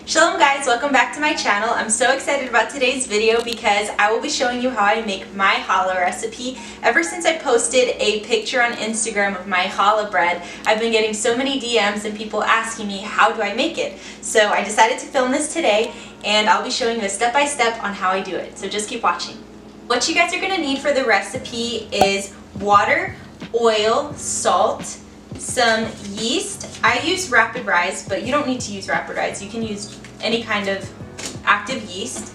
Shalom guys, welcome back to my channel. I'm so excited about today's video because I will be showing you how I make my challah recipe. Ever since I posted a picture on Instagram of my challah bread, I've been getting so many DMs and people asking me how do I make it. So I decided to film this today and I'll be showing you a step-by-step on how I do it. So just keep watching. What you guys are going to need for the recipe is water, oil, salt, some yeast. I use rapid rise, but you don't need to use rapid rise. You can use any kind of active yeast,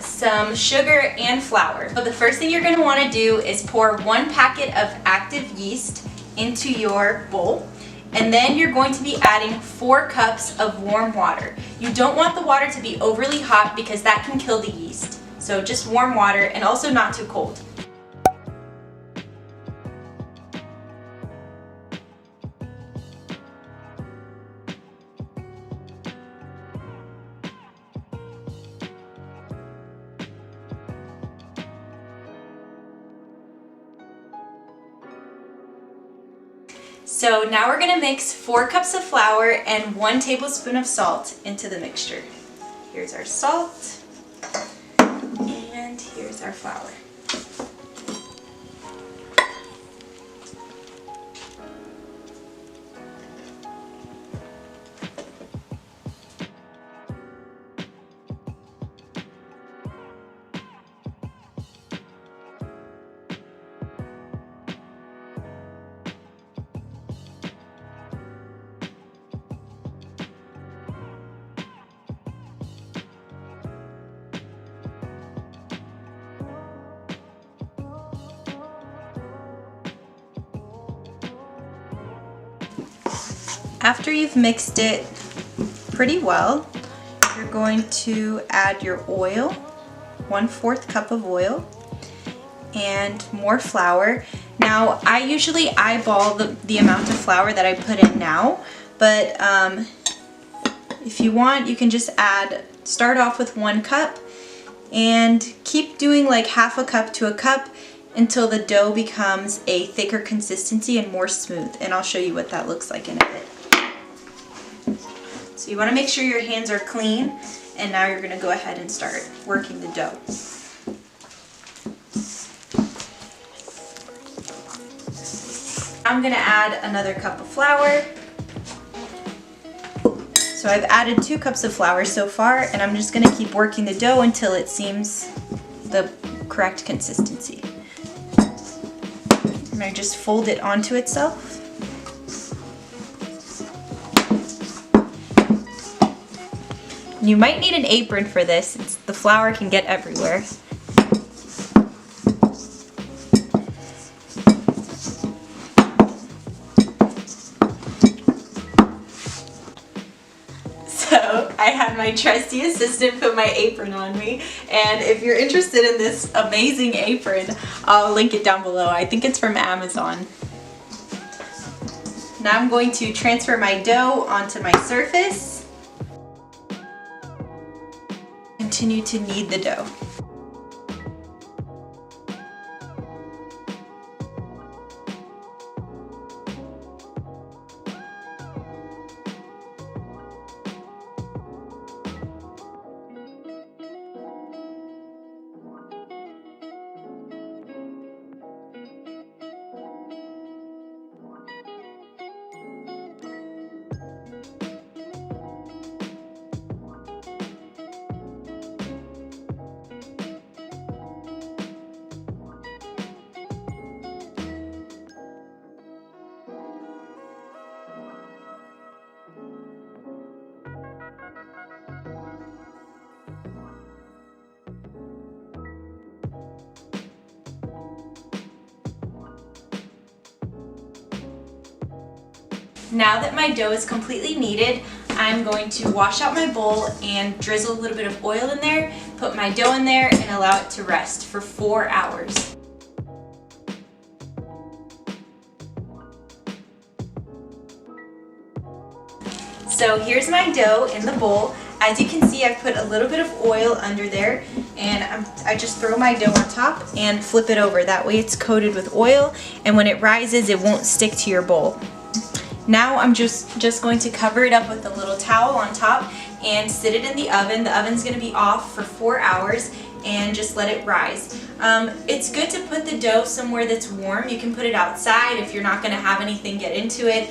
some sugar and flour. But the first thing you're going to want to do is pour 1 packet of active yeast into your bowl, and then you're going to be adding 4 cups of warm water. You don't want the water to be overly hot because that can kill the yeast. So just warm water, and also not too cold. So now we're going to mix 4 cups of flour and 1 tablespoon of salt into the mixture. Here's our salt, and here's our flour. After you've mixed it pretty well, you're going to add your oil, 1/4 cup of oil, and more flour. Now, I usually eyeball the amount of flour that I put in now, but if you want, you can just start off with 1 cup and keep doing like 1/2 cup to 1 cup until the dough becomes a thicker consistency and more smooth. And I'll show you what that looks like in a bit. So you want to make sure your hands are clean, and now you're going to go ahead and start working the dough. I'm going to add another cup of flour. So I've added 2 cups of flour so far, and I'm just going to keep working the dough until it seems the correct consistency. And I just fold it onto itself. You might need an apron for this. The flour can get everywhere. So I had my trusty assistant put my apron on me, and if you're interested in this amazing apron, I'll link it down below. I think it's from Amazon. Now I'm going to transfer my dough onto my surface. Continue to knead the dough. Now that my dough is completely kneaded, I'm going to wash out my bowl and drizzle a little bit of oil in there, put my dough in there, and allow it to rest for 4 hours. So here's my dough in the bowl. As you can see, I've put a little bit of oil under there, and I just throw my dough on top and flip it over. That way it's coated with oil, and when it rises, it won't stick to your bowl. Now I'm just going to cover it up with a little towel on top and sit it in the oven. The oven's going to be off for 4 hours, and just let it rise. It's good to put the dough somewhere that's warm. You can put it outside if you're not going to have anything get into it,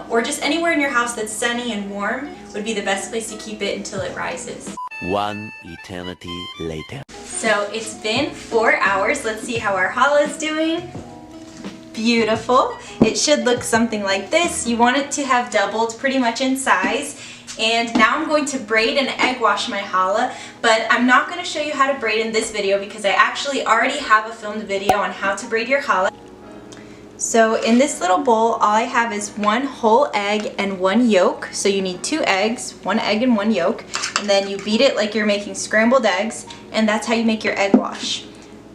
or just anywhere in your house that's sunny and warm would be the best place to keep it until it rises. One eternity later. So it's been 4 hours. Let's see how our challah is doing. Beautiful. It should look something like this. You want it to have doubled pretty much in size. And now I'm going to braid and egg wash my challah, but I'm not going to show you how to braid in this video because I actually already have a filmed video on how to braid your challah. So in this little bowl, all I have is 1 whole egg and 1 yolk. So you need 2 eggs, 1 egg and 1 yolk, and then you beat it like you're making scrambled eggs, and that's how you make your egg wash.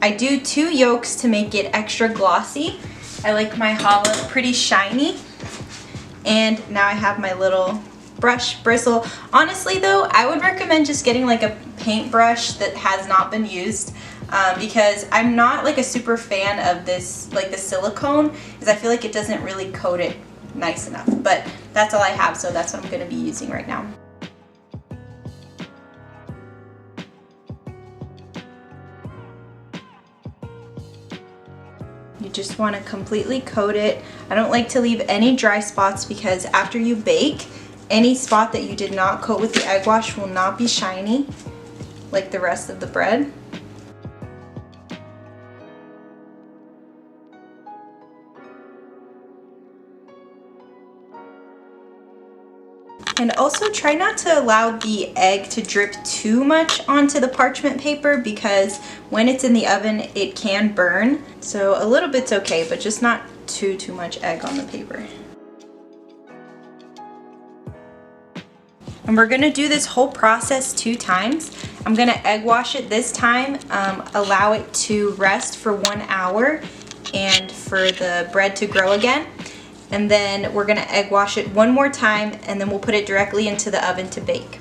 I do 2 yolks to make it extra glossy. I like my challah pretty shiny. And now I have my little brush bristle. Honestly though, I would recommend just getting like a paintbrush that has not been used. Because I'm not like a super fan of this, like the silicone, because I feel like it doesn't really coat it nice enough. But that's all I have, so that's what I'm going to be using right now. You just want to completely coat it. I don't like to leave any dry spots because after you bake, any spot that you did not coat with the egg wash will not be shiny like the rest of the bread. And also try not to allow the egg to drip too much onto the parchment paper because when it's in the oven it can burn. So a little bit's okay, but just not too much egg on the paper. And we're gonna do this whole process 2 times. I'm gonna egg wash it this time, allow it to rest for 1 hour and for the bread to grow again. And then we're gonna egg wash it 1 more time, and then we'll put it directly into the oven to bake.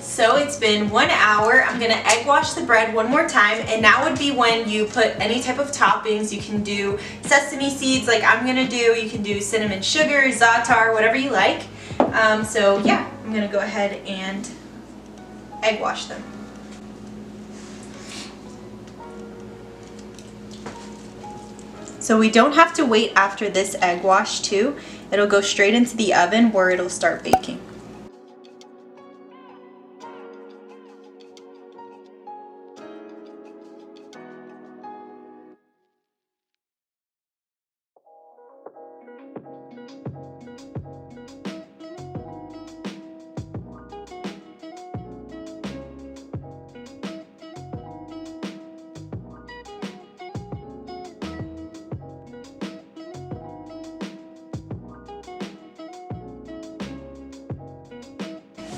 So it's been 1 hour. I'm gonna egg wash the bread 1 more time, and now would be when you put any type of toppings. You can do sesame seeds like I'm gonna do, you can do cinnamon sugar, za'atar, whatever you like. So yeah, I'm gonna go ahead and egg wash them. So we don't have to wait after this egg wash too. It'll go straight into the oven where it'll start baking.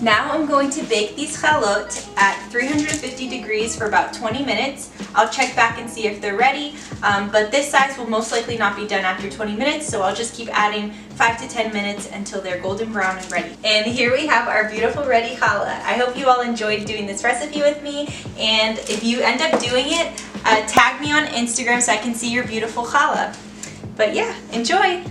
Now I'm going to bake these chalot at 350 degrees for about 20 minutes. I'll check back and see if they're ready, but this size will most likely not be done after 20 minutes, so I'll just keep adding 5 to 10 minutes until they're golden brown and ready. And here we have our beautiful ready challah. I hope you all enjoyed doing this recipe with me, and if you end up doing it, tag me on Instagram so I can see your beautiful challah. But yeah, enjoy!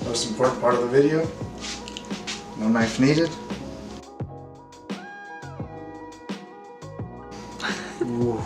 Most important part of the video, no knife needed. Ooh.